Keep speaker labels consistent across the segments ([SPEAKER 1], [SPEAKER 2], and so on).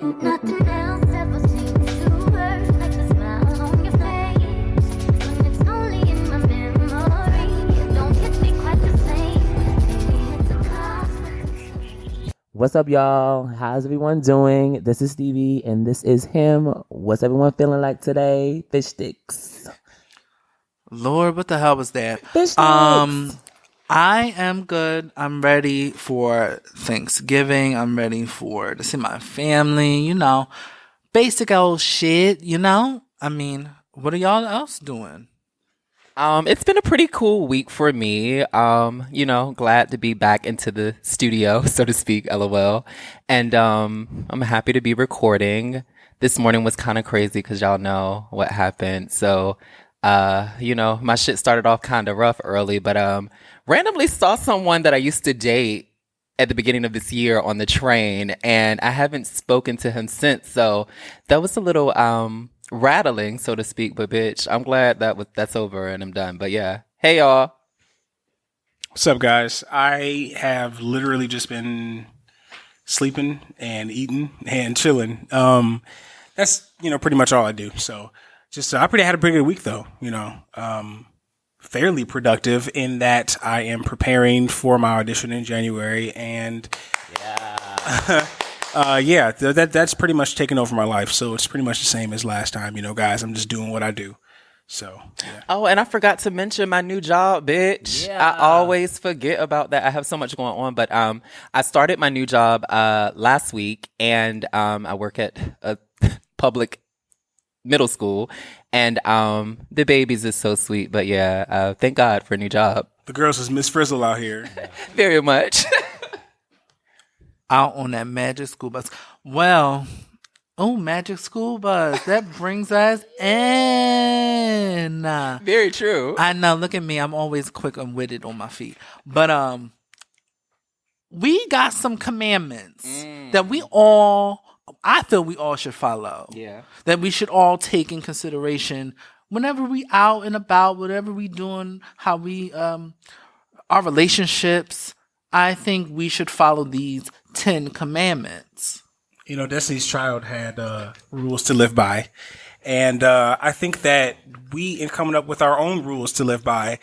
[SPEAKER 1] Nothing else ever seems to hurt like the smile on your face. When it's only in my memory, it don't hit me quite the same. Maybe it's a cost.
[SPEAKER 2] What's up, y'all? How's everyone doing? This is Stevie, and this is him. What's everyone feeling like today? Fish sticks.
[SPEAKER 3] Lord, what the hell was that?
[SPEAKER 2] Fish sticks.
[SPEAKER 3] I am good. I'm ready for Thanksgiving. I'm ready to see my family, basic old shit, I mean, what are y'all else doing?
[SPEAKER 4] It's been a pretty cool week for me. Glad to be back into the studio, so to speak, LOL. And I'm happy to be recording. This morning was kind of crazy because y'all know what happened. So, my shit started off kind of rough early, but randomly saw someone that I used to date at the beginning of this year on the train, and I haven't spoken to him since. So that was a little rattling, so to speak. But bitch, I'm glad that's over and I'm done. But yeah, hey y'all.
[SPEAKER 5] What's up, guys? I have literally just been sleeping and eating and chilling. That's pretty much all I do. So just I had a pretty good week though. Fairly productive in that I am preparing for my audition in January, and that's pretty much taken over my life. So it's pretty much the same as last time, guys. I'm just doing what I do. So yeah.
[SPEAKER 4] Oh, and I forgot to mention my new job, bitch.
[SPEAKER 2] Yeah.
[SPEAKER 4] I always forget about that. I have so much going on, but I started my new job last week, and I work at a public middle school, and the babies is so sweet. But yeah, thank God for a new job.
[SPEAKER 5] The girls is Miss Frizzle out here.
[SPEAKER 4] Very much.
[SPEAKER 3] Out on that Magic School Bus. Well, Magic School Bus. That brings us in.
[SPEAKER 4] Very true.
[SPEAKER 3] I know. Look at me. I'm always quick and witted on my feet. But we got some commandments that I feel we all should follow.
[SPEAKER 4] Yeah.
[SPEAKER 3] That we should all take in consideration whenever we out and about, whatever we doing, how we our relationships. I think we should follow these 10 commandments.
[SPEAKER 5] Destiny's Child had rules to live by. And I think that we, in coming up with our own rules to live by,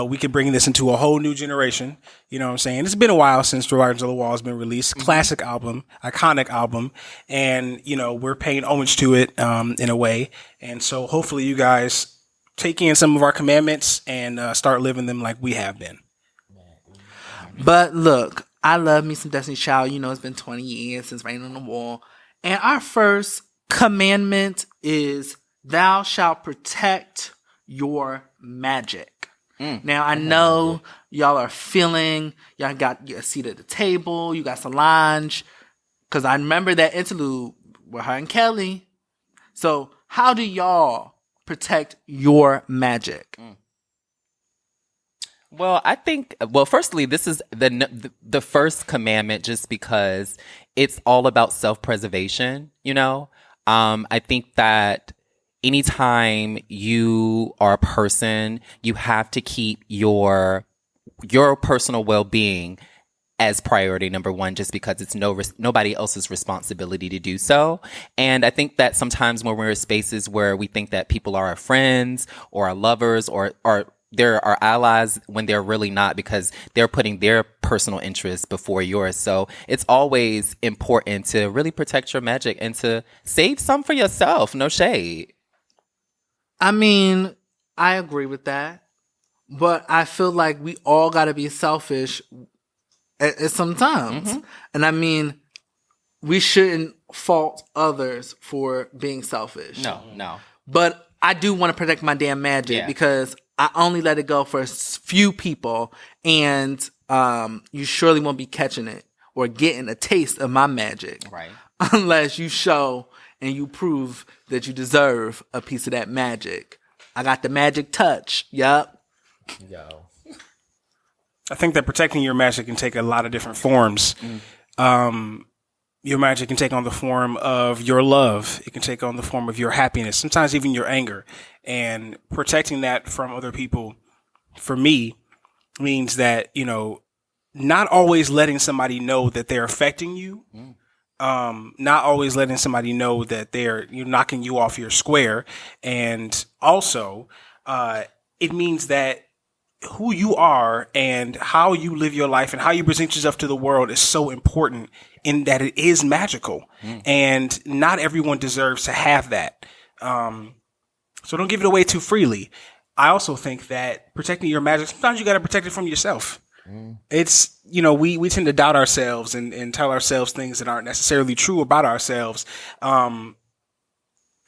[SPEAKER 5] we can bring this into a whole new generation. You know what I'm saying? It's been a while since Writers on the Wall has been released. Classic album, iconic album. And, we're paying homage to it in a way. And so hopefully you guys take in some of our commandments and start living them like we have been.
[SPEAKER 3] But look, I love me some Destiny's Child. It's been 20 years since Writing on the Wall. And our first commandment is thou shalt protect your magic. Now, I know y'all are feeling, y'all got a seat at the table, you got Solange, because I remember that interlude with her and Kelly. So how do y'all protect your magic?
[SPEAKER 4] Well, I think, firstly, this is the first commandment just because it's all about self-preservation, I think that anytime you are a person, you have to keep your personal well-being as priority number one, just because it's nobody else's responsibility to do so. And I think that sometimes when we're in spaces where we think that people are our friends or our lovers or they're our allies when they're really not, because they're putting their personal interests before yours. So it's always important to really protect your magic and to save some for yourself. No shade.
[SPEAKER 3] I mean, I agree with that. But I feel like we all got to be selfish at some times.
[SPEAKER 4] Mm-hmm.
[SPEAKER 3] And I mean, we shouldn't fault others for being selfish.
[SPEAKER 4] No.
[SPEAKER 3] But I do want to protect my damn magic because I only let it go for a few people, and you surely won't be catching it or getting a taste of my magic.
[SPEAKER 4] Right.
[SPEAKER 3] Unless you show and you prove that you deserve a piece of that magic. I got the magic touch. Yup.
[SPEAKER 2] Yo.
[SPEAKER 5] I think that protecting your magic can take a lot of different forms. Your magic can take on the form of your love. It can take on the form of your happiness, sometimes even your anger. And protecting that from other people, for me, means that, not always letting somebody know that they're affecting you, not always letting somebody know that you're knocking you off your square. And also, it means that who you are and how you live your life and how you present yourself to the world is so important in that it is magical. And not everyone deserves to have that. So don't give it away too freely. I also think that protecting your magic, sometimes you got to protect it from yourself. It's, we tend to doubt ourselves and tell ourselves things that aren't necessarily true about ourselves,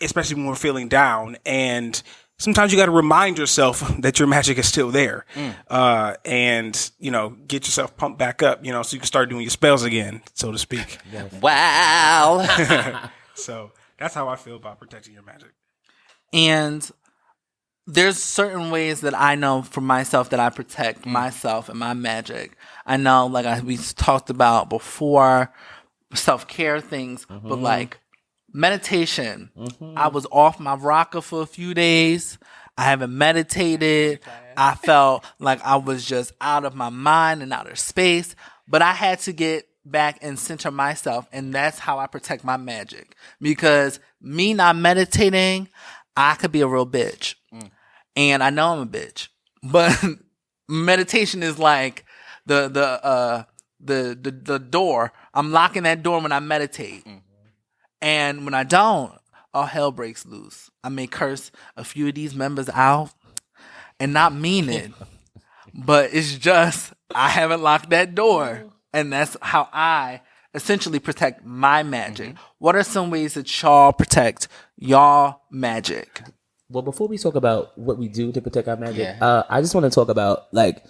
[SPEAKER 5] especially when we're feeling down. And sometimes you got to remind yourself that your magic is still there, and, get yourself pumped back up, so you can start doing your spells again, so to speak.
[SPEAKER 4] Wow.
[SPEAKER 5] So that's how I feel about protecting your magic.
[SPEAKER 3] And there's certain ways that I know for myself that I protect myself and my magic. I know, like we talked about before, self-care things, but like meditation. I was off my rocker for a few days. I haven't meditated. I felt like I was just out of my mind and out of space, but I had to get back and center myself, and that's how I protect my magic. Because me not meditating, I could be a real bitch. And I know I'm a bitch, but meditation is like the door. I'm locking that door when I meditate. And when I don't, all hell breaks loose. I may curse a few of these members out and not mean it, but it's just I haven't locked that door. And that's how I essentially protect my magic. What are some ways that y'all protect y'all magic?
[SPEAKER 2] Well, before we talk about what we do to protect our magic, I just want to talk about like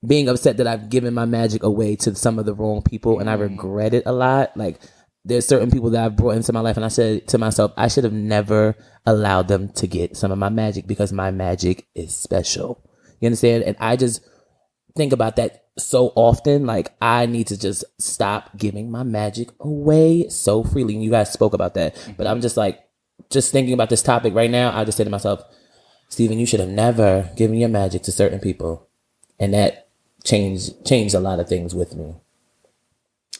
[SPEAKER 2] being upset that I've given my magic away to some of the wrong people, and I regret it a lot. Like there's certain people that I've brought into my life, and I said to myself, I should have never allowed them to get some of my magic because my magic is special. You understand? And I just think about that so often. Like I need to just stop giving my magic away so freely. And you guys spoke about that, but I'm just like, just thinking about this topic right now, I just say to myself, Stephen, you should have never given your magic to certain people. And that changed a lot of things with me.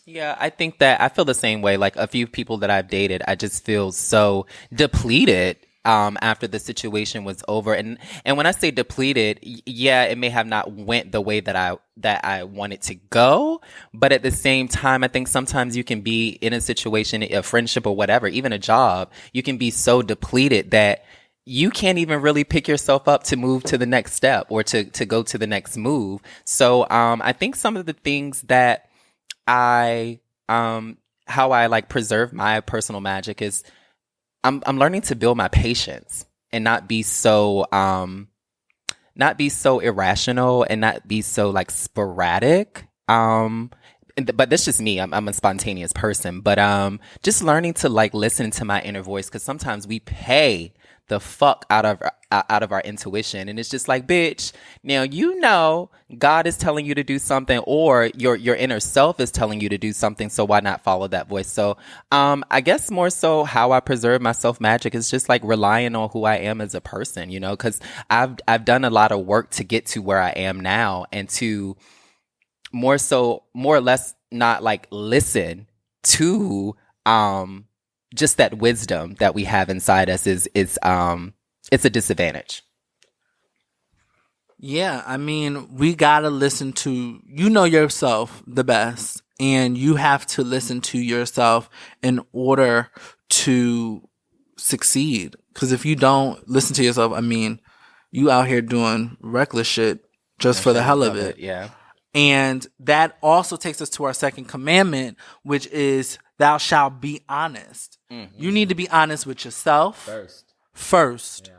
[SPEAKER 4] Yeah, I think that I feel the same way. Like a few people that I've dated, I just feel so depleted after the situation was over. And when I say depleted, yeah, it may have not went the way that I want it to go. But at the same time, I think sometimes you can be in a situation, a friendship or whatever, even a job, you can be so depleted that you can't even really pick yourself up to move to the next step or to go to the next move. So I think some of the things that how I like preserve my personal magic is I'm learning to build my patience and not be so irrational and not be so like sporadic. But that's just me. I'm a spontaneous person, but just learning to like listen to my inner voice, because sometimes we pay the fuck out of our intuition, and it's just like, bitch, now God is telling you to do something, or your inner self is telling you to do something, so why not follow that voice? So I guess more so how I preserve my self magic is just like relying on who I am as a person, because I've done a lot of work to get to where I am now, and to more or less not like listen to just that wisdom that we have inside us is it's a disadvantage.
[SPEAKER 3] Yeah, I mean, we gotta listen to yourself the best, and you have to listen to yourself in order to succeed. Because if you don't listen to yourself, I mean, you out here doing reckless shit just for the hell of it.
[SPEAKER 4] Yeah. And
[SPEAKER 3] that also takes us to our second commandment, which is thou shalt be honest. You need to be honest with yourself first. Yeah.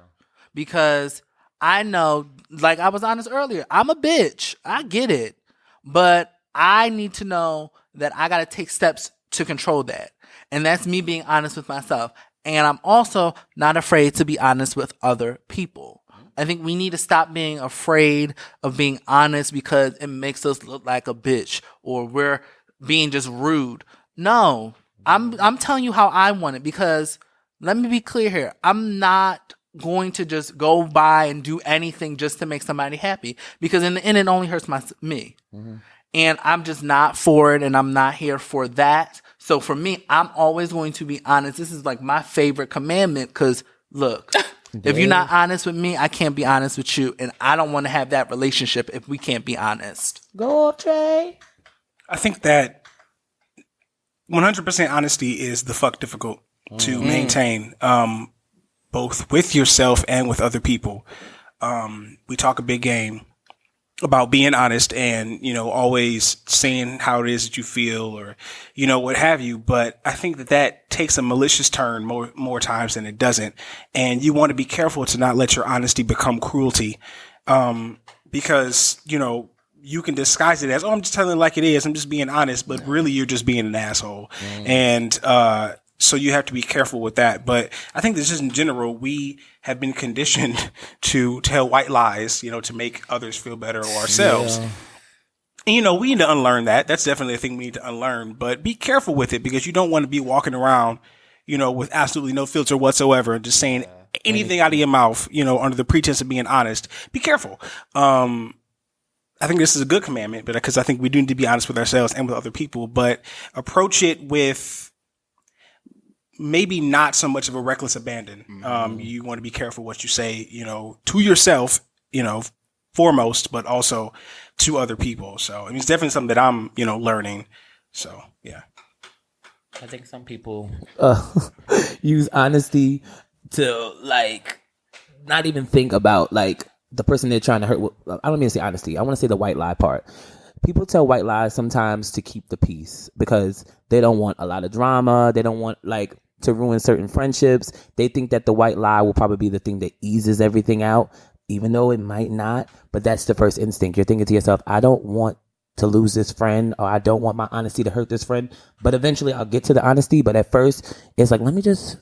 [SPEAKER 3] Because I know, like I was honest earlier, I'm a bitch. I get it. But I need to know that I got to take steps to control that. And that's me being honest with myself. And I'm also not afraid to be honest with other people. I think we need to stop being afraid of being honest because it makes us look like a bitch or we're being just rude. No, I'm telling you how I want it, because let me be clear here. I'm not going to just go by and do anything just to make somebody happy, because in the end, it only hurts me. And I'm just not for it, and I'm not here for that. So for me, I'm always going to be honest. This is like my favorite commandment because, look, if you're not honest with me, I can't be honest with you. And I don't want to have that relationship if we can't be honest.
[SPEAKER 2] Go off, Trey.
[SPEAKER 5] I think that 100% honesty is the fuck difficult to maintain, both with yourself and with other people. We talk a big game about being honest and, always saying how it is that you feel or, what have you. But I think that takes a malicious turn more times than it doesn't. And you want to be careful to not let your honesty become cruelty. Because, you can disguise it as, I'm just telling it like it is. I'm just being honest, but really you're just being an asshole. And, so you have to be careful with that. But I think that just in general, we have been conditioned to tell white lies, to make others feel better or ourselves. Yeah. And, we need to unlearn that. That's definitely a thing we need to unlearn. But be careful with it because you don't want to be walking around, with absolutely no filter whatsoever and just saying anything out of your mouth, under the pretense of being honest. Be careful. I think this is a good commandment, but because I think we do need to be honest with ourselves and with other people, but approach it with maybe not so much of a reckless abandon. You want to be careful what you say, to yourself, foremost, but also to other people. So it's definitely something that I'm, learning. So, yeah.
[SPEAKER 2] I think some people use honesty to not even think about the person they're trying to hurt. I don't mean to say honesty. I want to say the white lie part. People tell white lies sometimes to keep the peace because they don't want a lot of drama. They don't want to ruin certain friendships. They think that the white lie will probably be the thing that eases everything out, even though it might not. But that's the first instinct. You're thinking to yourself, I don't want to lose this friend, or I don't want my honesty to hurt this friend. But eventually I'll get to the honesty. But at first it's let me just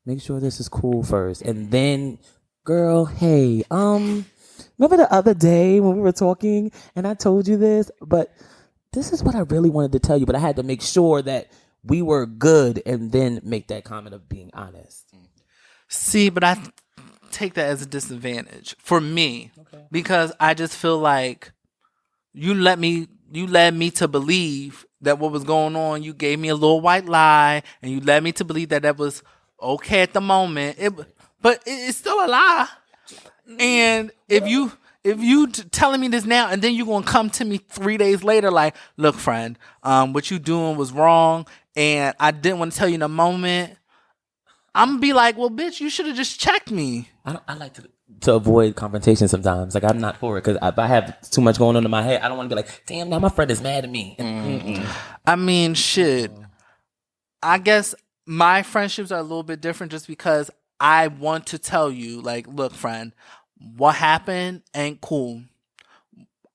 [SPEAKER 2] make sure this is cool first. And then, girl, hey, remember the other day when we were talking and I told you this, but this is what I really wanted to tell you, but I had to make sure that we were good and then make that comment of being honest.
[SPEAKER 3] See, but I take that as a disadvantage for me because I just feel like you led me to believe that what was going on, you gave me a little white lie and you led me to believe that was okay at the moment. But it's still a lie. And if you telling me this now and then you're going to come to me 3 days later look, friend, what you doing was wrong and I didn't want to tell you in a moment, I'm going to be well, bitch, you should have just checked me.
[SPEAKER 2] I like to avoid confrontation sometimes. I'm not for it because if I have too much going on in my head, I don't want to be damn, now my friend is mad at me.
[SPEAKER 3] I mean, shit. I guess my friendships are a little bit different just because I want to tell you, look, friend, what happened ain't cool.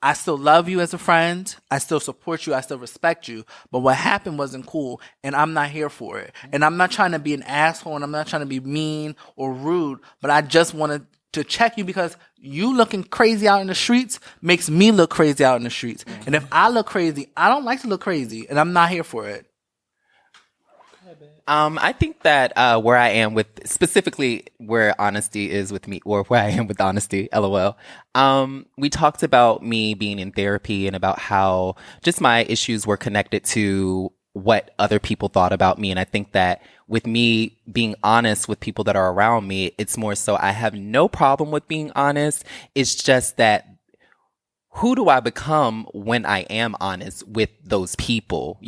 [SPEAKER 3] I still love you as a friend. I still support you. I still respect you. But what happened wasn't cool, and I'm not here for it. And I'm not trying to be an asshole, and I'm not trying to be mean or rude, but I just wanted to check you because you looking crazy out in the streets makes me look crazy out in the streets. And if I look crazy, I don't like to look crazy, and I'm not here for it.
[SPEAKER 4] I think that where I am with specifically where honesty is with me, or where I am with honesty, LOL. We talked about me being in therapy and about how just my issues were connected to what other people thought about me. And I think that with me being honest with people that are around me, it's more so I have no problem with being honest. It's just that who do I become when I am honest with those people,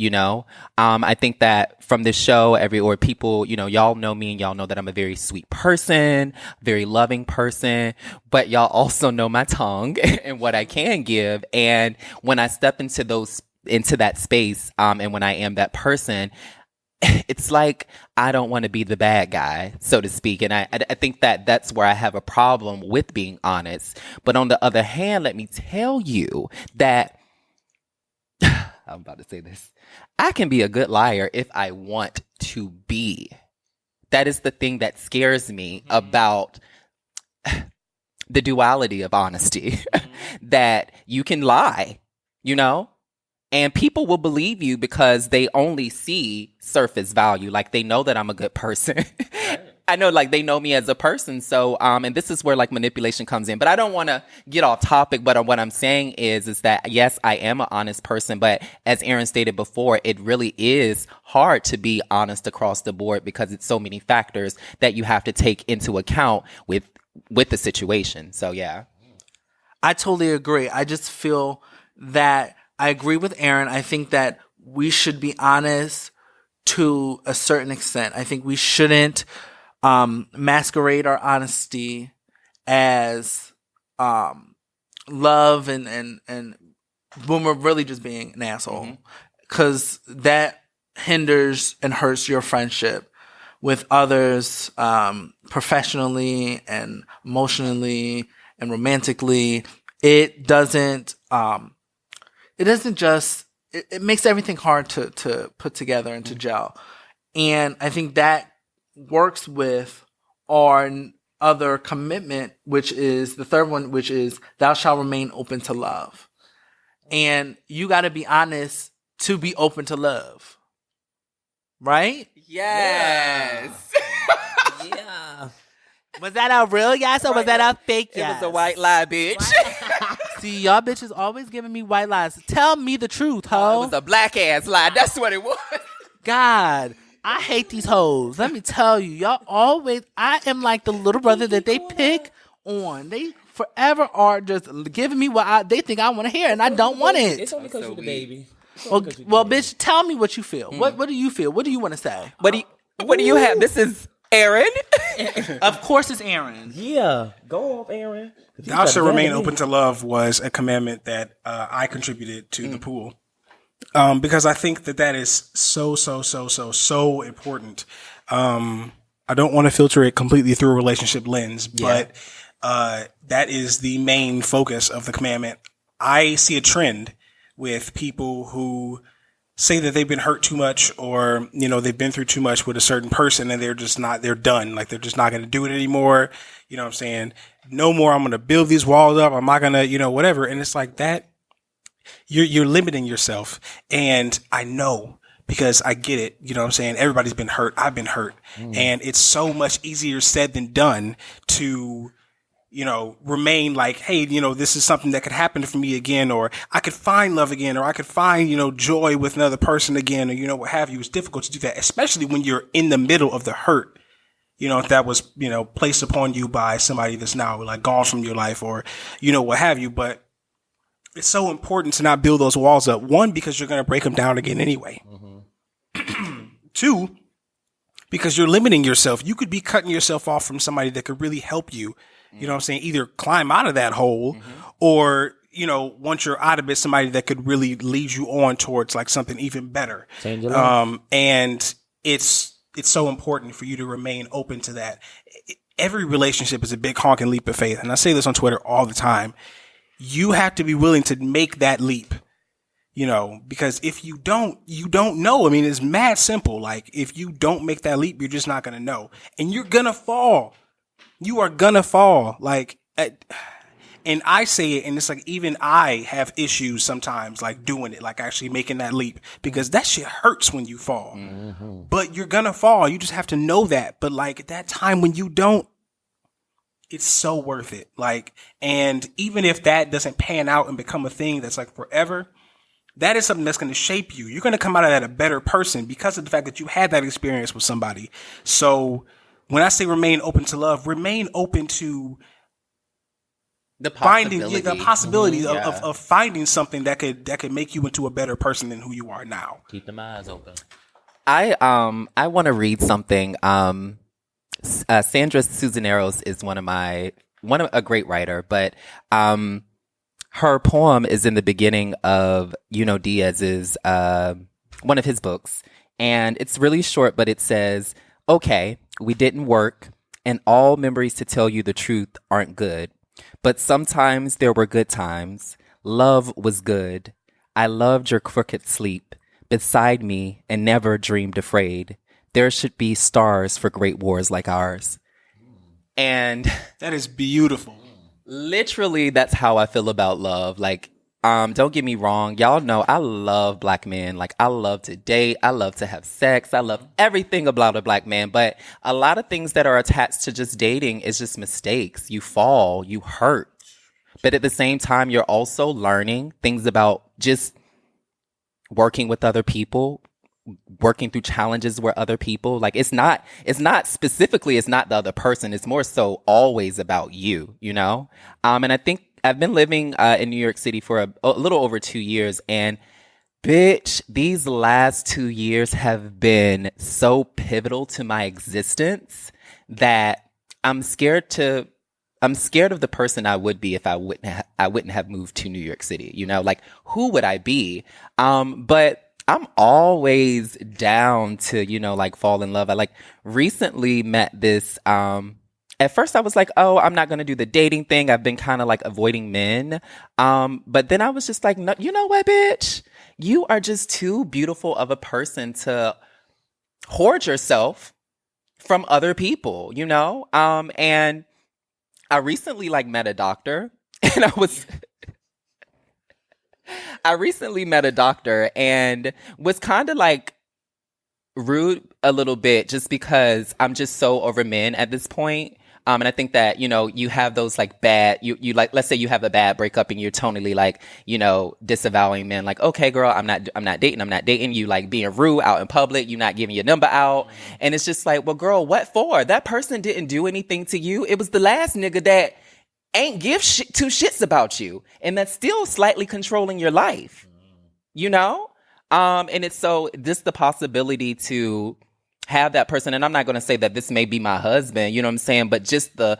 [SPEAKER 4] I think that from this show, people, y'all know me and y'all know that I'm a very sweet person, very loving person, but y'all also know my tongue and what I can give. And when I step into that space, and when I am that person, it's I don't want to be the bad guy, so to speak. And I think that that's where I have a problem with being honest. But on the other hand, let me tell you that I'm about to say this. I can be a good liar if I want to be. That is the thing that scares me about the duality of honesty, that you can lie, and people will believe you because they only see surface value. They know that I'm a good person. I know, like, they know me as a person. So, and this is where, like, manipulation comes in. But I don't want to get off topic. But what I'm saying is that, yes, I am an honest person. But as Aaron stated before, it really is hard to be honest across the board because it's so many factors that you have to take into account with the situation. So, yeah.
[SPEAKER 3] I totally agree. I just feel that I agree with Aaron. I think that we should be honest to a certain extent. I think we shouldn't masquerade our honesty as love and when we're really just being an asshole, because that hinders and hurts your friendship with others, professionally and emotionally and romantically. It doesn't just it makes everything hard to put together and to gel. And I think that works with our other commitment, which is the third one, which is thou shalt remain open to love. And you got to be honest to be open to love. Right?
[SPEAKER 4] Yes.
[SPEAKER 2] Yeah.
[SPEAKER 3] Was that a real yes or was that a fake
[SPEAKER 4] It
[SPEAKER 3] yes?
[SPEAKER 4] was a white lie, bitch.
[SPEAKER 3] See, y'all bitches always giving me white lies. Tell me the truth,
[SPEAKER 4] It
[SPEAKER 3] ho.
[SPEAKER 4] was a black ass lie. That's what it was.
[SPEAKER 3] God, I hate these hoes. Let me tell you, y'all always, I am like the little brother that they pick on. They forever are just giving me what they think I want to hear, and I don't want it.
[SPEAKER 2] It's only because you're the baby.
[SPEAKER 3] Well, bitch, tell me what you feel. What do you feel? What do you want to say?
[SPEAKER 4] What do you have? This is Aaron.
[SPEAKER 3] Of course it's Aaron.
[SPEAKER 2] Yeah. Go off, Aaron.
[SPEAKER 5] Thou shalt remain open to love was a commandment that I contributed to the pool. Because I think that is so important. I don't want to filter it completely through a relationship lens, but that is the main focus of the commandment. I see a trend with people who say that they've been hurt too much or, they've been through too much with a certain person and they're done. Like they're just not going to do it anymore. You know what I'm saying? No more. I'm going to build these walls up. I'm not going to, whatever. And it's like that. You're limiting yourself. And I know because I get it. You know what I'm saying? Everybody's been hurt. I've been hurt. And it's so much easier said than done to, remain like, hey, this is something that could happen for me again, or I could find love again, or I could find, joy with another person again, or, what have you. It's difficult to do that, especially when you're in the middle of the hurt. If that was, placed upon you by somebody that's now like gone from your life or, what have you. But it's so important to not build those walls up. One, because you're going to break them down again anyway. Two, because you're limiting yourself. You could be cutting yourself off from somebody that could really help you. You know what I'm saying? Either climb out of that hole or, once you're out of it, somebody that could really lead you on towards like something even better.
[SPEAKER 2] Change your life.
[SPEAKER 5] And it's so important for you to remain open to that. Every relationship is a big honking leap of faith. And I say this on Twitter all the time. You have to be willing to make that leap, because if you don't know. I mean, it's mad simple. Like if you don't make that leap, you're just not going to know and you're going to fall. You are going to fall. And I say it, and it's like, even I have issues sometimes, like doing it, like actually making that leap, because that shit hurts when you fall, but you're going to fall. You just have to know that. But like at that time when you don't, it's so worth it. Like, and even if that doesn't pan out and become a thing that's like forever, that is something that's going to shape you. You're going to come out of that a better person because of the fact that you had that experience with somebody. So when I say remain open to love, remain open to
[SPEAKER 4] The
[SPEAKER 5] possibility of finding something that could make you into a better person than who you are now.
[SPEAKER 2] Keep them eyes open.
[SPEAKER 4] I want to read something. Sandra Susaneros is a great writer, but her poem is in the beginning of Diaz's one of his books, and it's really short, but it says, "Okay, we didn't work, and all memories to tell you the truth aren't good. But sometimes there were good times. Love was good. I loved your crooked sleep beside me and never dreamed afraid. There should be stars for great wars like ours." And
[SPEAKER 5] that is beautiful.
[SPEAKER 4] Literally, that's how I feel about love. Like, don't get me wrong. Y'all know I love black men. Like, I love to date. I love to have sex. I love everything about a black man. But a lot of things that are attached to just dating is just mistakes. You fall, you hurt. But at the same time, you're also learning things about just working with other people, working through challenges with other people. Like, it's not specifically, it's not the other person. It's more so always about you, you know? And I think I've been living in New York City for a little over 2 years, and bitch, these last 2 years have been so pivotal to my existence that I'm scared of the person I would be if I wouldn't have moved to New York City. You know, like, who would I be? But I'm always down to, you know, like, fall in love. I like recently met this, at first I was like, oh, I'm not going to do the dating thing. I've been kind of like avoiding men. But then I was just like, no, you know what, bitch? You are just too beautiful of a person to hoard yourself from other people, you know? And I recently like met a doctor, and I recently met a doctor and was kind of like rude a little bit just because I'm just so over men at this point. And I think that, you know, you have those like bad, you like, let's say you have a bad breakup and you're totally like, you know, disavowing men, like, okay, girl, I'm not dating you, like being rude out in public, you not giving your number out. And it's just like, well, girl, what for? That person didn't do anything to you. It was the last nigga that ain't give two shits about you. And that's still slightly controlling your life, you know? And it's so just the possibility to have that person, and I'm not going to say that this may be my husband, you know what I'm saying, but just the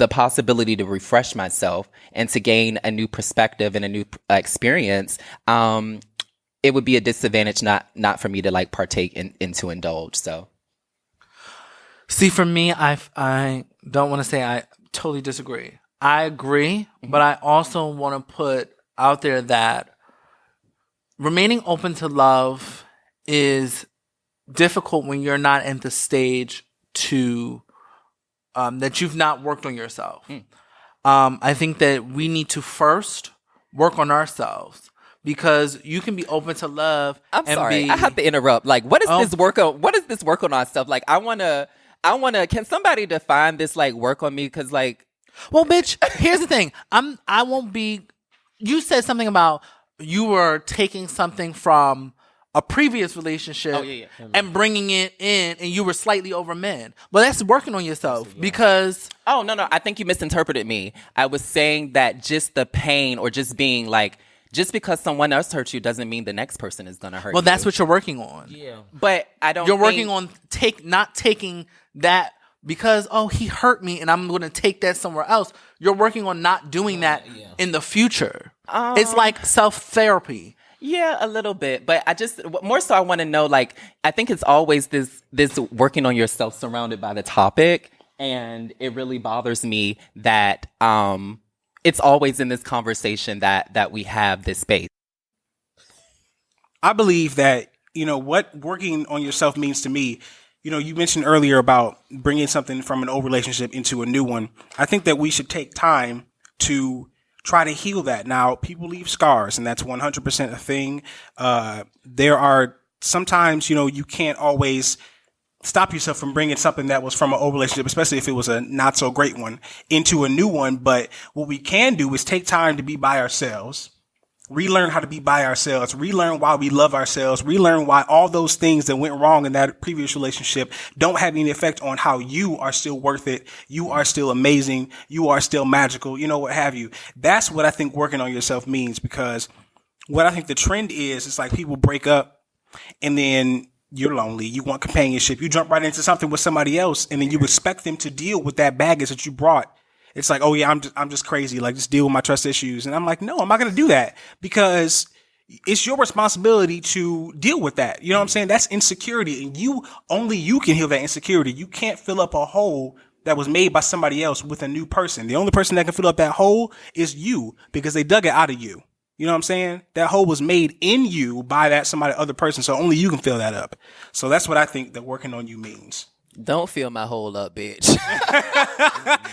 [SPEAKER 4] possibility to refresh myself and to gain a new perspective and a new experience, it would be a disadvantage not for me to like partake in to indulge. So,
[SPEAKER 3] see, for me, I don't want to say I totally disagree. I agree, but I also want to put out there that remaining open to love is difficult when you're not at the stage to that you've not worked on yourself. I think that we need to first work on ourselves, because you can be open to love.
[SPEAKER 4] I'm sorry, I have to interrupt. Like, what is this work on? What is this work on ourselves? Like, I wanna. Can somebody define this like work on me? Because like,
[SPEAKER 3] well, bitch, here's the thing. I won't be. You said something about you were taking something from a previous relationship and bringing it in, and you were slightly over men. Well, that's working on yourself because...
[SPEAKER 4] Oh, no. I think you misinterpreted me. I was saying that just the pain or just being like, just because someone else hurts you doesn't mean the next person is going to hurt you.
[SPEAKER 3] Well, that's what you're working on.
[SPEAKER 4] Yeah. But I don't
[SPEAKER 3] You're working on not taking that because, oh, he hurt me and I'm going to take that somewhere else. You're working on not doing that in the future. It's like self-therapy.
[SPEAKER 4] Yeah, a little bit, but I just more so I want to know, like, I think it's always this working on yourself surrounded by the topic, and it really bothers me that it's always in this conversation that we have this space.
[SPEAKER 5] I believe that, you know, what working on yourself means to me. You know, you mentioned earlier about bringing something from an old relationship into a new one. I think that we should take time to try to heal that. Now, people leave scars, and that's 100% a thing. There are sometimes, you know, you can't always stop yourself from bringing something that was from an old relationship, especially if it was a not so great one, into a new one. But what we can do is take time to be by ourselves, relearn how to be by ourselves, relearn why we love ourselves, relearn why all those things that went wrong in that previous relationship don't have any effect on how you are still worth it. You are still amazing. You are still magical. You know, what have you. That's what I think working on yourself means, because what I think the trend is, it's like people break up and then you're lonely. You want companionship. You jump right into something with somebody else, and then you expect them to deal with that baggage that you brought. It's like, oh yeah, I'm just crazy. Like, just deal with my trust issues. And I'm like, no, I'm not going to do that, because it's your responsibility to deal with that. You know what I'm saying? That's insecurity, and only you can heal that insecurity. You can't fill up a hole that was made by somebody else with a new person. The only person that can fill up that hole is you, because they dug it out of you. You know what I'm saying? That hole was made in you by that other person. So only you can fill that up. So that's what I think that working on you means.
[SPEAKER 4] Don't fill my hole up, bitch.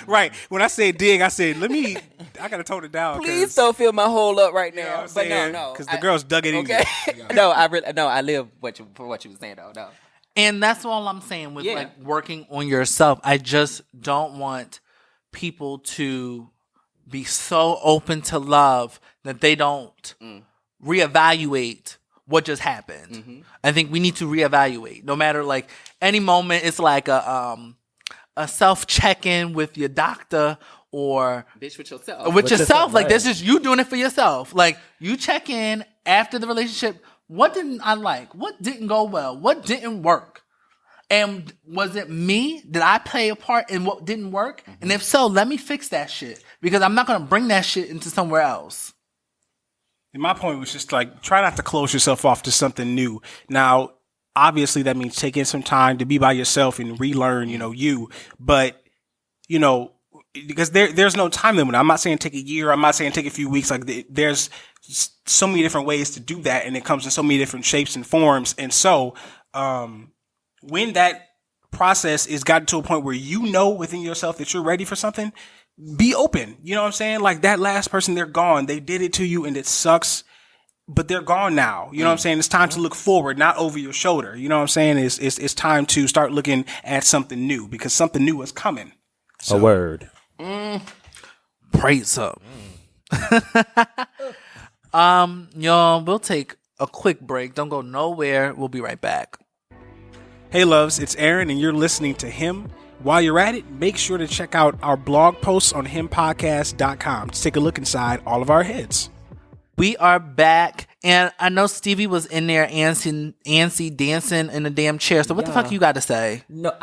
[SPEAKER 5] Right. When I say dig, I say, let me gotta tone it down.
[SPEAKER 4] Please don't fill my hole up right
[SPEAKER 5] You know
[SPEAKER 4] now.
[SPEAKER 5] what I'm
[SPEAKER 4] But
[SPEAKER 5] saying?
[SPEAKER 4] no.
[SPEAKER 5] Because the girls dug it in.
[SPEAKER 4] Okay. I live for what you were saying though. No.
[SPEAKER 3] And that's all I'm saying with
[SPEAKER 4] Yeah.
[SPEAKER 3] like working on yourself. I just don't want people to be so open to love that they don't reevaluate what just happened. I think we need to reevaluate. No matter like any moment, it's like a self check-in with your doctor or
[SPEAKER 4] Bitch with yourself.
[SPEAKER 3] with yourself. Like
[SPEAKER 2] right.
[SPEAKER 3] this is you doing it for yourself. Like you check in after the relationship. What didn't I like? What didn't go well? What didn't work? And was it me? Did I play a part in what didn't work? And if so, let me fix that shit because I'm not going to bring that shit into somewhere else.
[SPEAKER 5] And my point was just like, try not to close yourself off to something new. Now, obviously that means taking some time to be by yourself and relearn, you, but because there's no time limit. I'm not saying take a year. I'm not saying take a few weeks. Like there's so many different ways to do that. And it comes in so many different shapes and forms. And so, when that process is gotten to a point where within yourself that you're ready for something, be open. You know what I'm saying? Like that last person, they're gone. They did it to you and it sucks, but they're gone now. You know what I'm saying? It's time to look forward, not over your shoulder. You know what I'm saying? It's time to start looking at something new because something new is coming.
[SPEAKER 2] A word.
[SPEAKER 3] Praise up. Y'all, we'll take a quick break. Don't go nowhere. We'll be right back.
[SPEAKER 5] Hey loves, it's Aaron and you're listening to Him. While you're at it, make sure to check out our blog posts on himpodcast.com to take a look inside all of our heads.
[SPEAKER 3] We are back, and I know Stevie was in there antsy dancing in the damn chair. So what the fuck you got to say?
[SPEAKER 2] No,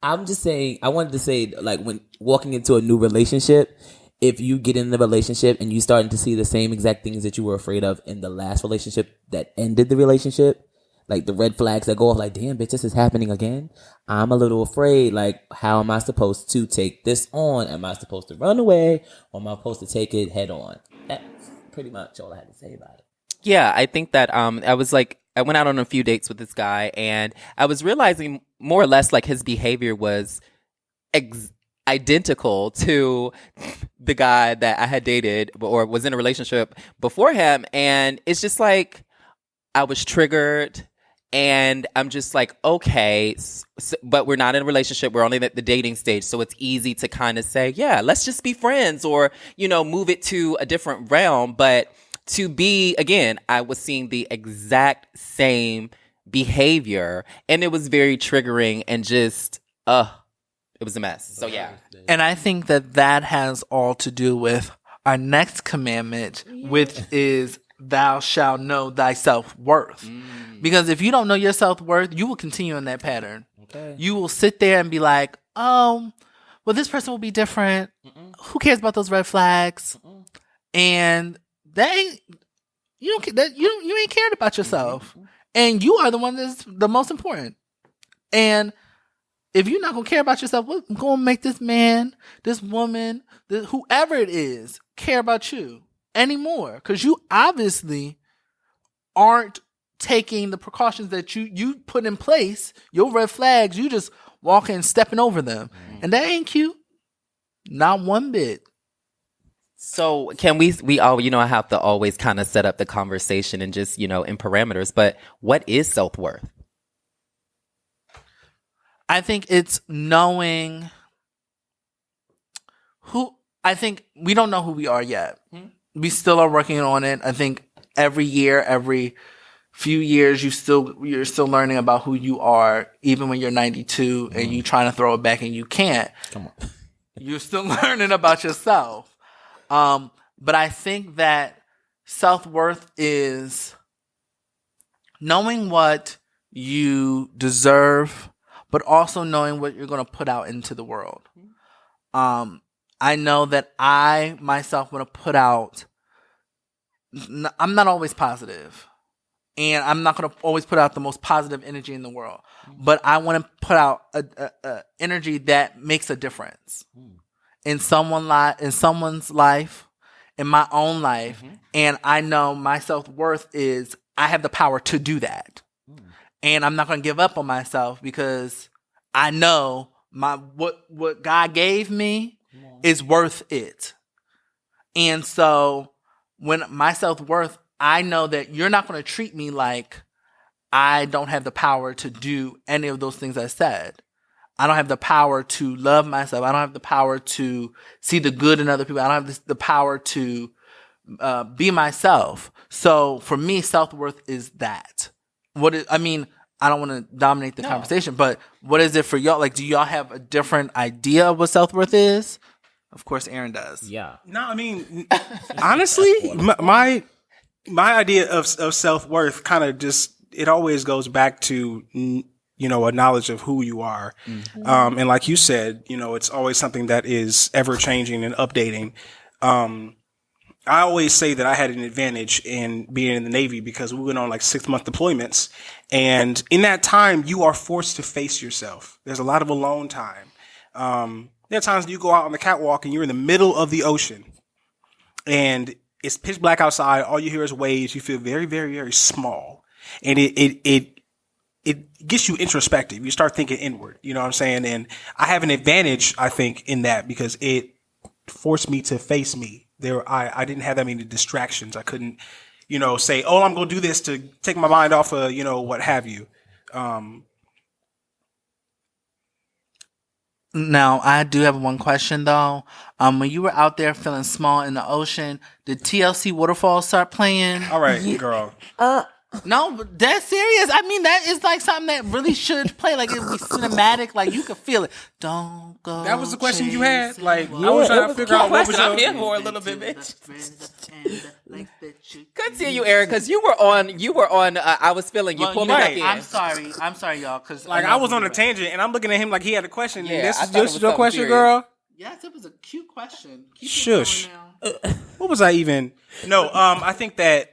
[SPEAKER 2] I'm just saying, I wanted to say, like, when walking into a new relationship, if you get in the relationship and you starting to see the same exact things that you were afraid of in the last relationship that ended the relationship, like the red flags that go off, like, damn, bitch, this is happening again. I'm a little afraid. Like, how am I supposed to take this on? Am I supposed to run away or am I supposed to take it head on? That's pretty much all I had to say about it.
[SPEAKER 4] Yeah, I think that I went out on a few dates with this guy and I was realizing more or less like his behavior was identical to the guy that I had dated or was in a relationship before him. And it's just like I was triggered. And I'm just like, okay, but we're not in a relationship. We're only at the dating stage. So it's easy to kind of say, yeah, let's just be friends or, move it to a different realm. But to be, again, I was seeing the exact same behavior and it was very triggering and just, it was a mess. So yeah.
[SPEAKER 3] And I think that has all to do with our next commandment, which is thou shalt know thy self-worth. Because if you don't know your self-worth, you will continue in that pattern. Okay. You will sit there and be like, oh, well, this person will be different. Who cares about those red flags? And that ain't, you ain't cared about yourself. And you are the one that's the most important. And if you're not going to care about yourself, what's going to make this man, this woman, whoever it is, care about you anymore? Because you obviously aren't taking the precautions that you put in place. Your red flags, you just walking and stepping over them. And that ain't cute. Not one bit.
[SPEAKER 4] So can we all, I have to always kind of set up the conversation and just, in parameters, but what is self-worth?
[SPEAKER 3] I think it's knowing I think we don't know who we are yet. We still are working on it. I think every year, every few years, you're still learning about who you are, even when you're 92 and you trying to throw it back and you can't.
[SPEAKER 2] Come on.
[SPEAKER 3] You're still learning about yourself. But I think that self-worth is knowing what you deserve, but also knowing what you're going to put out into the world. I know that I myself want to put out, I'm not always positive. And I'm not going to always put out the most positive energy in the world. But I want to put out a energy that makes a difference in someone's life, in my own life. And I know my self-worth is I have the power to do that. And I'm not going to give up on myself because I know what God gave me is worth it. And so when my self-worth, I know that you're not going to treat me like I don't have the power to do any of those things I said. I don't have the power to love myself. I don't have the power to see the good in other people. I don't have the power to be myself. So for me, self-worth is that. I don't want to dominate the conversation, but what is it for y'all? Like, do y'all have a different idea of what self-worth is? Of course, Aaron does.
[SPEAKER 2] Yeah.
[SPEAKER 5] No, I mean, honestly, my idea of self-worth kind of just, it always goes back to, you know, a knowledge of who you are. Mm-hmm. And like you said, you know, it's always something that is ever changing and updating. I always say that I had an advantage in being in the Navy because we went on like 6-month deployments. And in that time, you are forced to face yourself. There's a lot of alone time. There are times you go out on the catwalk and you're in the middle of the ocean and it's pitch black outside. All you hear is waves. You feel very, very, very small. And it gets you introspective. You start thinking inward, you know what I'm saying? And I have an advantage, I think, in that because it forced me to face me. I didn't have that many distractions. I couldn't, you know, say, oh, I'm going to do this to take my mind off of, you know, what have you.
[SPEAKER 3] Now, I do have one question, though. When you were out there feeling small in the ocean, did TLC Waterfall start playing?
[SPEAKER 5] All right, girl.
[SPEAKER 3] No, but that's serious. I mean, that is like something that really should play. Like, it would be cinematic. Like, you could feel it. Don't go.
[SPEAKER 5] That was the question you had? Like,
[SPEAKER 2] Yeah,
[SPEAKER 5] I was trying
[SPEAKER 2] it
[SPEAKER 5] to
[SPEAKER 2] was
[SPEAKER 5] figure out what was
[SPEAKER 4] I'm
[SPEAKER 5] your...
[SPEAKER 4] here for a little bit, bitch. Continue, Eric, because you were on. I was feeling you.
[SPEAKER 3] Well,
[SPEAKER 4] Pull
[SPEAKER 3] you
[SPEAKER 4] me
[SPEAKER 3] know,
[SPEAKER 4] back in.
[SPEAKER 3] I'm sorry, y'all. Because
[SPEAKER 5] Like, I was on a tangent, and I'm looking at him like he had a question.
[SPEAKER 4] Yeah,
[SPEAKER 5] and
[SPEAKER 4] I
[SPEAKER 5] this
[SPEAKER 4] thought it was
[SPEAKER 5] is your
[SPEAKER 4] something
[SPEAKER 5] question,
[SPEAKER 4] serious.
[SPEAKER 5] girl?
[SPEAKER 3] Yes, it was a cute question. Keep it
[SPEAKER 5] Shush.
[SPEAKER 3] going now.
[SPEAKER 5] What was I even? No, I think that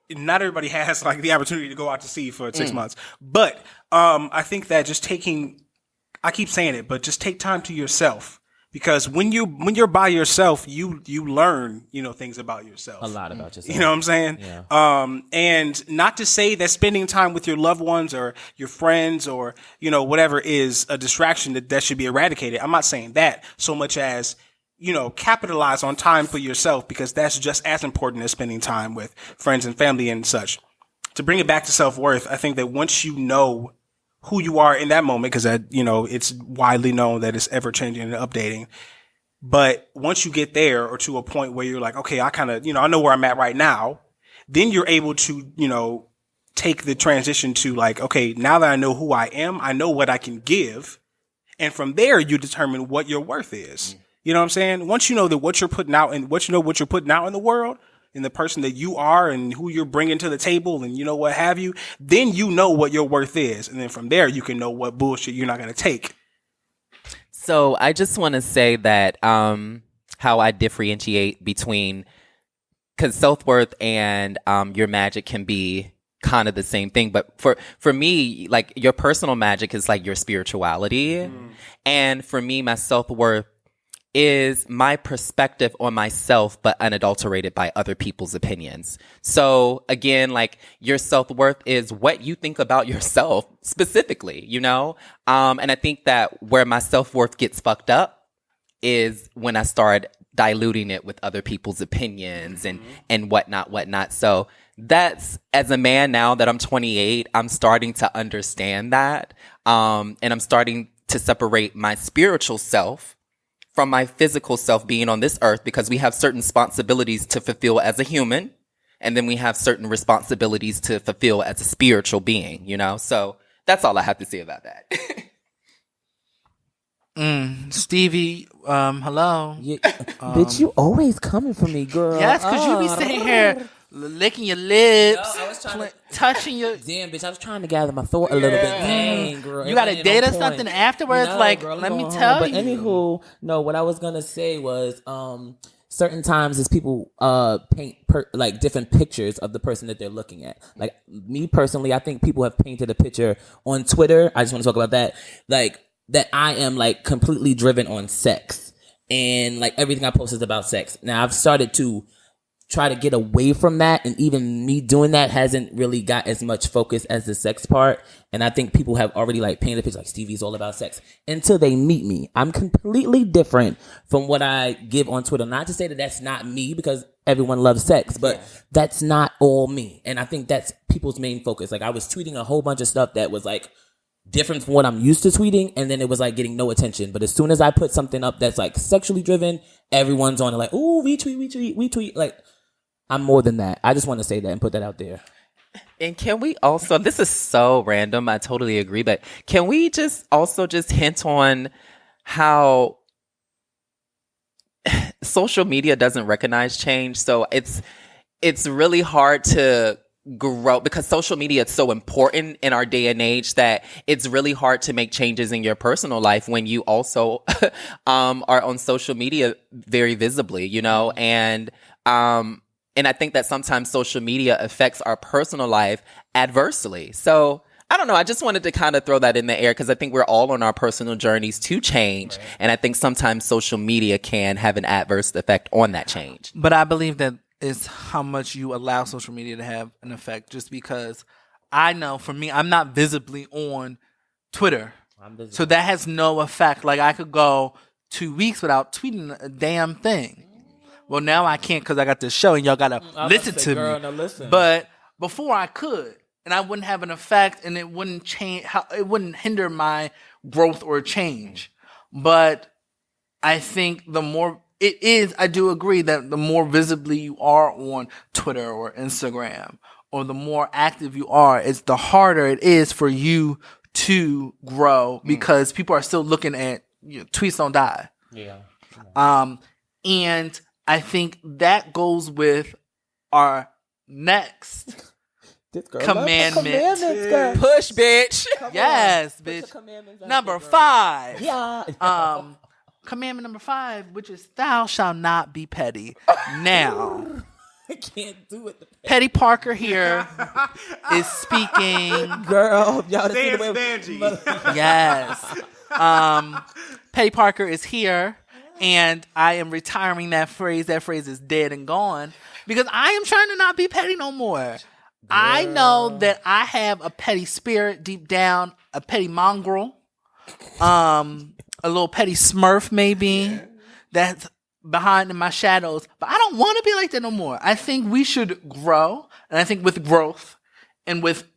[SPEAKER 5] not everybody has like the opportunity to go out to sea for 6 months. But I think that just I keep saying it, but just take time to yourself. Because when you're by yourself, you learn, you know, things about yourself.
[SPEAKER 2] A lot about yourself.
[SPEAKER 5] You know what I'm saying?
[SPEAKER 2] Yeah.
[SPEAKER 5] And not to say that spending time with your loved ones or your friends or, you know, whatever is a distraction that should be eradicated. I'm not saying that so much as, you know, capitalize on time for yourself because that's just as important as spending time with friends and family and such. To bring it back to self-worth, I think that once you know who you are in that moment, because that, you know, it's widely known that it's ever changing and updating. But once you get there or to a point where you're like, okay, I kind of, you know, I know where I'm at right now, then you're able to, you know, take the transition to like, okay, now that I know who I am, I know what I can give. And from there, you determine what your worth is. You know what I'm saying? Once you know that what you're putting out and what you're putting out in the world and the person that you are and who you're bringing to the table and, you know, what have you, then you know what your worth is. And then from there, you can know what bullshit you're not going to take.
[SPEAKER 4] So I just want to say that how I differentiate between, because self-worth and your magic can be kind of the same thing. But for me, like your personal magic is like your spirituality. And for me, my self-worth is my perspective on myself, but unadulterated by other people's opinions. So again, like your self-worth is what you think about yourself specifically, you know? And I think that where my self-worth gets fucked up is when I start diluting it with other people's opinions and whatnot. So that's, as a man now that I'm 28, I'm starting to understand that. And I'm starting to separate my spiritual self from my physical self being on this earth, because we have certain responsibilities to fulfill as a human. And then we have certain responsibilities to fulfill as a spiritual being, you know? So that's all I have to say about that.
[SPEAKER 3] Stevie, hello.
[SPEAKER 2] Yeah. Bitch, you always coming for me, girl.
[SPEAKER 3] Yes, because you be sitting here licking your lips, touching your...
[SPEAKER 2] Damn, bitch, I was trying to gather my thought a little bit. Dang, girl.
[SPEAKER 3] You got a
[SPEAKER 2] It
[SPEAKER 3] date
[SPEAKER 2] ain't
[SPEAKER 3] or
[SPEAKER 2] on
[SPEAKER 3] something
[SPEAKER 2] point.
[SPEAKER 3] afterwards?
[SPEAKER 2] No,
[SPEAKER 3] like,
[SPEAKER 2] girl, I'm
[SPEAKER 3] let me
[SPEAKER 2] going
[SPEAKER 3] tell
[SPEAKER 2] home.
[SPEAKER 3] you.
[SPEAKER 2] But anywho, no, what I was going to say was certain times is people paint like different pictures of the person that they're looking at. Like me personally, I think people have painted a picture on Twitter. I just want to talk about that. Like that I am like completely driven on sex and like everything I post is about sex. Now I've started to try to get away from that, and even me doing that hasn't really got as much focus as the sex part. And I think people have already like painted a picture like Stevie's all about sex until they meet me. I'm completely different from what I give on Twitter. Not to say that that's not me, because everyone loves sex, but that's not all me. And I think that's people's main focus. Like I was tweeting a whole bunch of stuff that was like different from what I'm used to tweeting, and then it was like getting no attention. But as soon as I put something up that's like sexually driven, everyone's on it like, ooh, retweet. Like, I'm more than that. I just want to say that and put that out there.
[SPEAKER 4] And can we also, this is so random, I totally agree, but can we just also just hint on how social media doesn't recognize change? So it's really hard to grow, because social media is so important in our day and age that it's really hard to make changes in your personal life when you also are on social media very visibly, you know? And I think that sometimes social media affects our personal life adversely. So I don't know. I just wanted to kind of throw that in the air, because I think we're all on our personal journeys to change. Right. And I think sometimes social media can have an adverse effect on that change.
[SPEAKER 3] But I believe that it's how much you allow social media to have an effect, just because I know for me, I'm not visibly on Twitter. So that has no effect. Like I could go 2 weeks without tweeting a damn thing. Well, now I can't because I got this show and y'all got to listen to me.
[SPEAKER 2] No, listen.
[SPEAKER 3] But before I could, and I wouldn't have an effect, and it wouldn't change, it wouldn't hinder my growth or change. But I think the more it is, I do agree that the more visibly you are on Twitter or Instagram, or the more active you are, it's the harder it is for you to grow, because people are still looking at tweets don't die.
[SPEAKER 2] Yeah.
[SPEAKER 3] And I think that goes with our next commandment.
[SPEAKER 4] Push, bitch.
[SPEAKER 3] Yes, bitch. Number 5.
[SPEAKER 2] Yeah.
[SPEAKER 3] Commandment number 5, which is thou shalt not be petty. Now,
[SPEAKER 2] I can't do it.
[SPEAKER 3] Petty Parker here is speaking.
[SPEAKER 2] Girl, y'all
[SPEAKER 5] Dance Banji.
[SPEAKER 3] Yes. Petty Parker is here. And I am retiring that phrase. That phrase is dead and gone, because I am trying to not be petty no more. Girl. I know that I have a petty spirit deep down, a petty mongrel, a little petty smurf maybe, that's behind in my shadows. But I don't want to be like that no more. I think we should grow. And I think with growth and with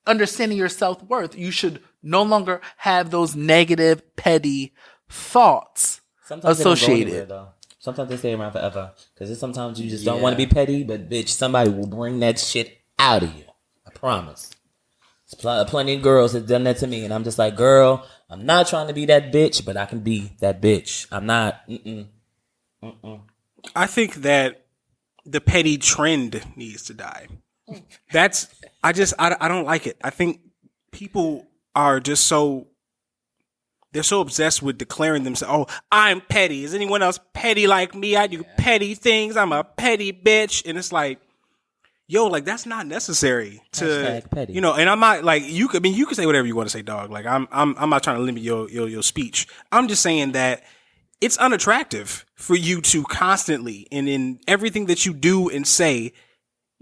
[SPEAKER 3] understanding your self-worth, you should no longer have those negative, petty thoughts.
[SPEAKER 2] Sometimes
[SPEAKER 3] associated.
[SPEAKER 2] They don't go anywhere, though. Sometimes they stay around forever. Because sometimes you just don't want to be petty, but bitch, somebody will bring that shit out of you. I promise. Plenty of girls have done that to me, and I'm just like, girl, I'm not trying to be that bitch, but I can be that bitch. I'm not.
[SPEAKER 5] I think that the petty trend needs to die. I don't like it. I think people are just they're so obsessed with declaring themselves, oh, I'm petty. Is anyone else petty like me? I do petty things. I'm a petty bitch. And it's like, yo, like that's not necessary to,
[SPEAKER 2] petty.
[SPEAKER 5] And I'm not like, you could say whatever you want to say, dog. Like I'm not trying to limit your speech. I'm just saying that it's unattractive for you to constantly, and in everything that you do and say,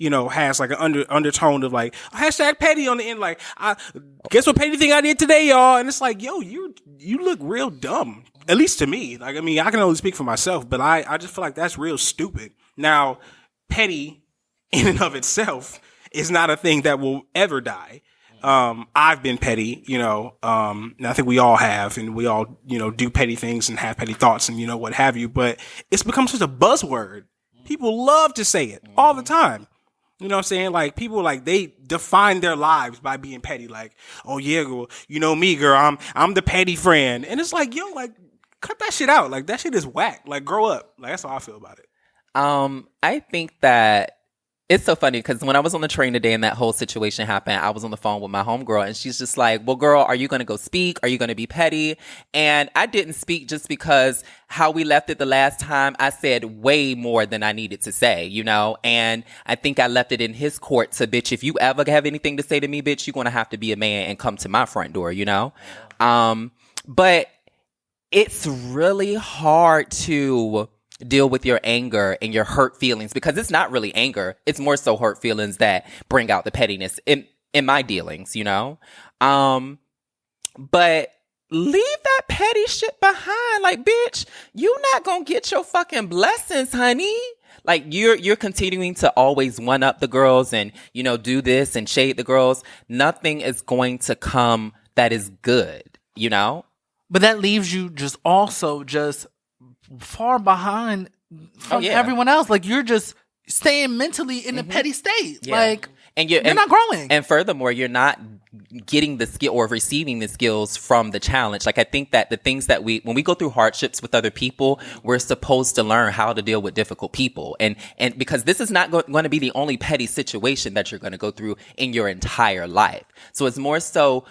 [SPEAKER 5] has like an undertone of like hashtag petty on the end. Like, guess what petty thing I did today, y'all? And it's like, yo, you look real dumb. At least to me. Like, I mean, I can only speak for myself, but I just feel like that's real stupid. Now, petty in and of itself is not a thing that will ever die. I've been petty, and I think we all have, and we all, do petty things and have petty thoughts and, what have you, but it's become such a buzzword. People love to say it all the time. You know what I'm saying? Like, people, like, they define their lives by being petty. Like, oh, yeah, girl, me, girl, I'm the petty friend. And it's like, yo, like, cut that shit out. Like, that shit is whack. Like, grow up. Like, that's how I feel about it.
[SPEAKER 4] I think that it's so funny because when I was on the train today and that whole situation happened, I was on the phone with my homegirl and she's just like, well, girl, are you going to go speak? Are you going to be petty? And I didn't speak just because how we left it the last time, I said way more than I needed to say, and I think I left it in his court to, bitch, if you ever have anything to say to me, bitch, you're going to have to be a man and come to my front door, But it's really hard to deal with your anger and your hurt feelings, because it's not really anger. It's more so hurt feelings that bring out the pettiness in my dealings, you know? But leave that petty shit behind. Like, bitch, you not gonna get your fucking blessings, honey. Like, you're continuing to always one up the girls and, you know, do this and shade the girls. Nothing is going to come that is good, you know?
[SPEAKER 3] But that leaves you just far behind from everyone else. Like, you're just staying mentally in a petty state.
[SPEAKER 4] Yeah.
[SPEAKER 3] Like,
[SPEAKER 4] and
[SPEAKER 3] you're not growing.
[SPEAKER 4] And furthermore, you're not getting the skill or receiving the skills from the challenge. Like, I think that the things that when we go through hardships with other people, we're supposed to learn how to deal with difficult people. And because this is not going to be the only petty situation that you're going to go through in your entire life. So it's more so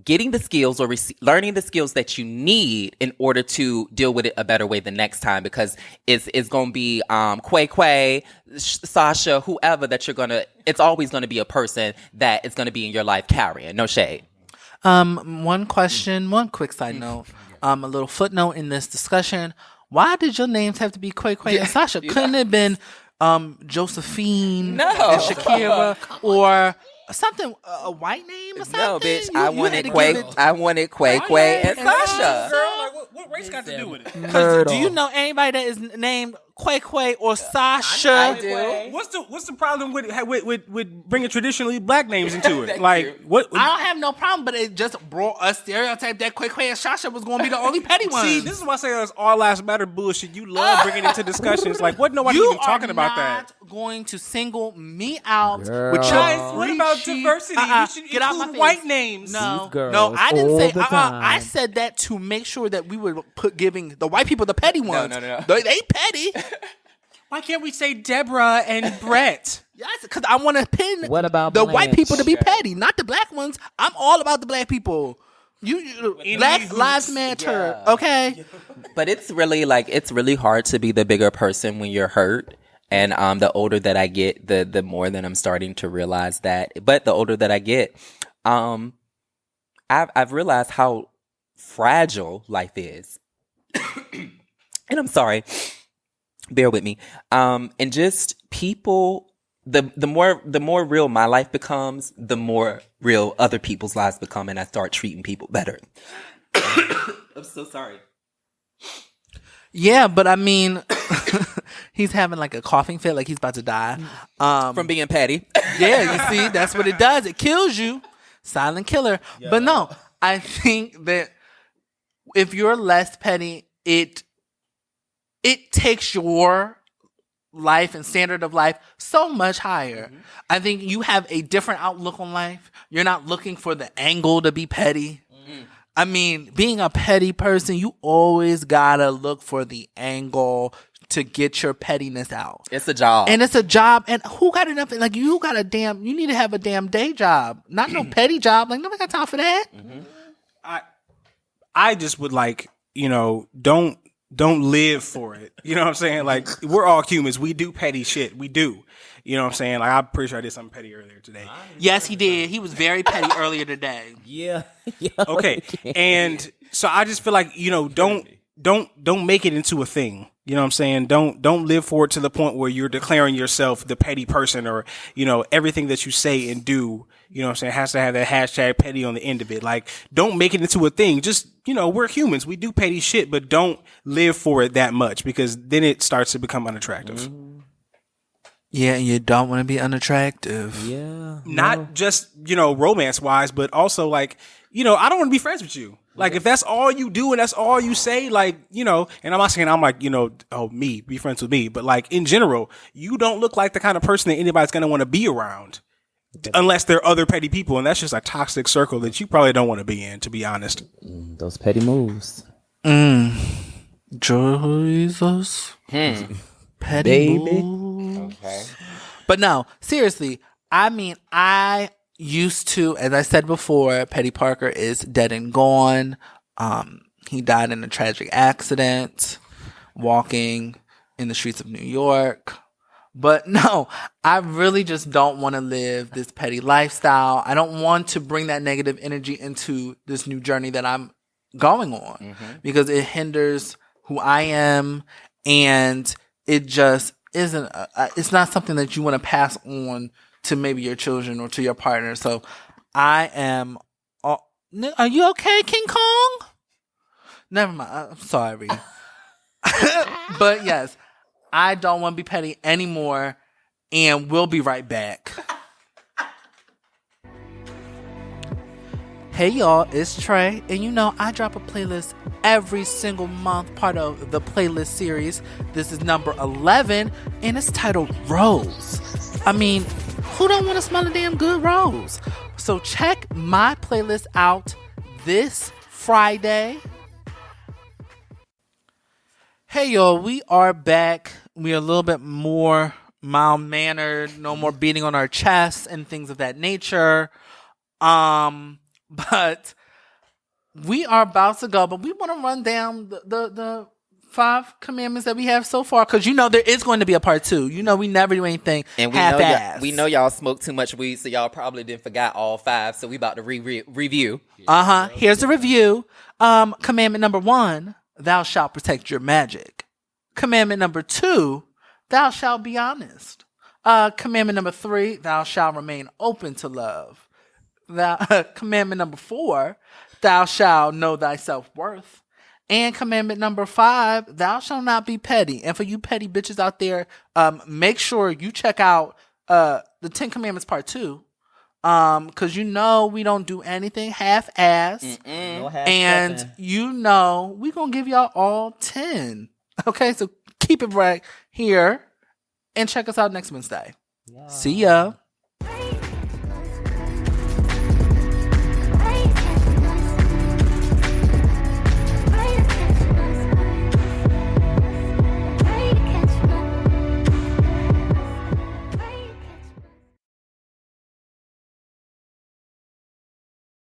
[SPEAKER 4] getting the skills or learning the skills that you need in order to deal with it a better way the next time, because it's going to be Quay, Sasha, whoever that it's always going to be a person that is going to be in your life carrying. No shade.
[SPEAKER 3] One question, one quick side note, a little footnote in this discussion. Why did your names have to be Quay and Sasha? Couldn't it have been Josephine and Shakira or something, a white name or something?
[SPEAKER 4] No, bitch. I wanted Quay and Sasha.
[SPEAKER 5] Girl, what race got to do with it?
[SPEAKER 3] Do you know anybody that is named Quay or Sasha?
[SPEAKER 4] I do.
[SPEAKER 5] What's the problem with bringing traditionally black names into it? Like, what?
[SPEAKER 3] I don't have no problem, but it just brought a stereotype that Quay and Sasha was going to be the only petty ones.
[SPEAKER 5] See, this is why I say it's all lives matter bullshit. You love bringing it into discussions. Like, what? Nobody even talking about that.
[SPEAKER 3] You are not going to single me out with your
[SPEAKER 5] Guys, what about diversity? You should
[SPEAKER 3] get out my
[SPEAKER 5] include
[SPEAKER 3] face.
[SPEAKER 5] white names.
[SPEAKER 3] No, I didn't say. I said that to make sure that we were giving the white people the petty ones.
[SPEAKER 4] No.
[SPEAKER 3] They petty.
[SPEAKER 5] Why can't we say Deborah and Brett?
[SPEAKER 3] Yes, because I want to pin
[SPEAKER 2] What about
[SPEAKER 3] the
[SPEAKER 2] Blanche?
[SPEAKER 3] white people to be petty, not the black ones. I'm all about the black people. You Black Lives Matter, okay?
[SPEAKER 4] But it's really hard to be the bigger person when you're hurt. And the older that I get, the more that I'm starting to realize that. But the older that I get, I've realized how fragile life is. And I'm sorry. Bear with me. And just people, the more real my life becomes, the more real other people's lives become, and I start treating people better. I'm so sorry.
[SPEAKER 3] Yeah, but I mean, he's having like a coughing fit, like he's about to die.
[SPEAKER 4] From being petty.
[SPEAKER 3] Yeah, you see, that's what it does. It kills you. Silent killer. Yeah. But no, I think that if you're less petty, it takes your life and standard of life so much higher. Mm-hmm. I think you have a different outlook on life. You're not looking for the angle to be petty. Mm-hmm. I mean, being a petty person, you always gotta look for the angle to get your pettiness out.
[SPEAKER 4] It's a job.
[SPEAKER 3] And it's a job. And who got enough? Like, you need to have a damn day job. Not no petty job. Like, nobody got time for that.
[SPEAKER 5] Mm-hmm. I just would don't live for it. You know what I'm saying? Like, we're all humans. We do petty shit. We do. You know what I'm saying? Like, I'm pretty sure I did something petty earlier today.
[SPEAKER 3] Yes, he did. He was very petty earlier today.
[SPEAKER 2] Yeah.
[SPEAKER 5] Okay. And so I just feel like, don't make it into a thing. You know what I'm saying? Don't live for it to the point where you're declaring yourself the petty person, or, everything that you say and do, what I'm saying, has to have that hashtag petty on the end of it. Like, don't make it into a thing. Just, we're humans. We do petty shit, but don't live for it that much, because then it starts to become unattractive. Mm-hmm.
[SPEAKER 3] Yeah, and you don't want to be unattractive.
[SPEAKER 2] Yeah.
[SPEAKER 5] Not just, romance wise, but also like, I don't want to be friends with you. Like, if that's all you do and that's all you say, like, and I'm not saying I'm like, be friends with me. But like, in general, you don't look like the kind of person that anybody's going to want to be around unless they're other petty people. And that's just a toxic circle that you probably don't want to be in, to be honest.
[SPEAKER 2] Those petty moves.
[SPEAKER 3] Jesus. Petty moves. Okay. But no, seriously, I mean, I used to, as I said before, Petty Parker is dead and gone. He died in a tragic accident walking in the streets of New York. But no, I really just don't want to live this petty lifestyle. I don't want to bring that negative energy into this new journey that I'm going on, because it hinders who I am and it just isn't. It's not something that you want to pass on to maybe your children or to your partner. So I am. Are you okay, King Kong? Never mind. I'm sorry. But yes, I don't want to be petty anymore, and we'll be right back. Hey y'all, it's Trey, and you know I drop a playlist every single month, part of the playlist series. This is number 11, and it's titled Rose. I mean, who don't want to smell a damn good rose? So check my playlist out this Friday. Hey y'all, we are back. We're a little bit more mild-mannered, no more beating on our chests and things of that nature. But we are about to go, but we want to run down the 5 commandments that we have so far, because you know there is going to be a part 2. You know we never do anything half-assed.
[SPEAKER 4] We know y'all smoke too much weed, so y'all probably didn't forget all 5. So we about to review.
[SPEAKER 3] Here's a review. Commandment number 1: thou shalt protect your magic. Commandment number 2: thou shalt be honest. Commandment number 3: thou shalt remain open to love. Commandment number 4: thou shalt know thy self-worth. And commandment number 5: thou shalt not be petty. And for you petty bitches out there, make sure you check out the 10 Commandments Part 2. Because you know we don't do anything half-ass.
[SPEAKER 2] No half
[SPEAKER 3] And
[SPEAKER 2] stepping.
[SPEAKER 3] you know we gonna give y'all all 10. Okay, so keep it right here and check us out next Wednesday. See ya.